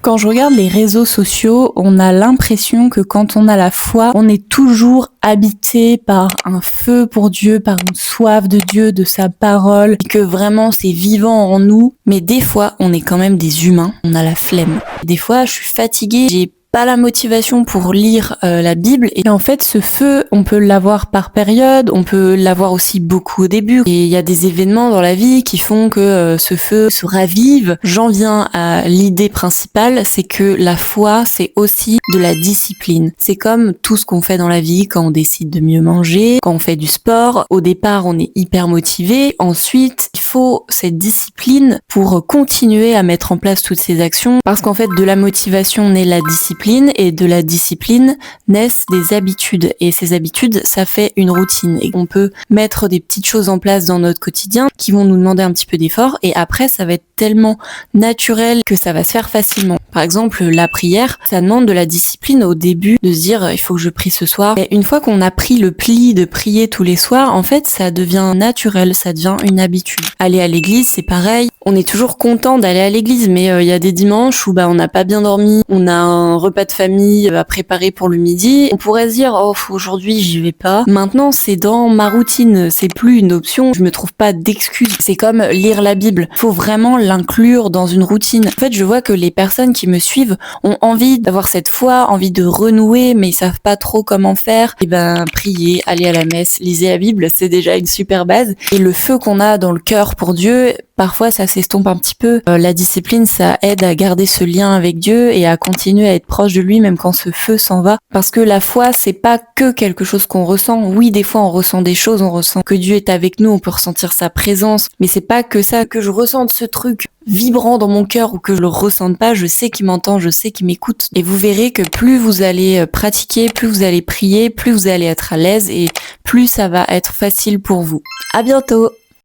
Quand je regarde les réseaux sociaux, on a l'impression que quand on a la foi, on est toujours habité par un feu pour Dieu, par une soif de Dieu, de sa parole, et que vraiment c'est vivant en nous. Mais des fois, on est quand même des humains, on a la flemme. Des fois, je suis fatiguée, j'ai pas la motivation pour lire la Bible, et en fait ce feu on peut l'avoir par période, on peut l'avoir aussi beaucoup au début, et il y a des événements dans la vie qui font que ce feu se ravive. J'en viens à l'idée principale, c'est que la foi c'est aussi de la discipline. C'est comme tout ce qu'on fait dans la vie, quand on décide de mieux manger, quand on fait du sport, au départ on est hyper motivé, ensuite il faut cette discipline pour continuer à mettre en place toutes ces actions, parce qu'en fait de la motivation naît la discipline, et de la discipline naissent des habitudes, et ces habitudes ça fait une routine, et on peut mettre des petites choses en place dans notre quotidien qui vont nous demander un petit peu d'effort, et après ça va être tellement naturel que ça va se faire facilement. Par exemple la prière, ça demande de la discipline au début, de se dire il faut que je prie ce soir, et une fois qu'on a pris le pli de prier tous les soirs, en fait ça devient naturel, ça devient une habitude. Aller à l'église c'est pareil, on est toujours content d'aller à l'église, mais il y a des dimanches où on n'a pas bien dormi, on a un repas de famille à préparer pour le midi, on pourrait se dire oh aujourd'hui j'y vais pas. Maintenant c'est dans ma routine, c'est plus une option, je me trouve pas d'excuses. C'est comme lire la Bible, faut vraiment l'inclure dans une routine. En fait je vois que les personnes qui me suivent ont envie d'avoir cette foi, envie de renouer, mais ils savent pas trop comment faire. Et priez, allez à la messe, lisez la Bible, c'est déjà une super base. Et le feu qu'on a dans le cœur pour Dieu, parfois ça s'estompe un petit peu. La discipline ça aide à garder ce lien avec Dieu et à continuer à être proche de lui même quand ce feu s'en va, parce que la foi c'est pas que quelque chose qu'on ressent. Oui, des fois on ressent des choses, on ressent que Dieu est avec nous, on peut ressentir sa présence, mais c'est pas que ça. Que je ressente ce truc vibrant dans mon cœur ou que je le ressente pas, je sais qu'il m'entend, je sais qu'il m'écoute. Et vous verrez que plus vous allez pratiquer, plus vous allez prier, plus vous allez être à l'aise, et plus ça va être facile pour vous. À bientôt.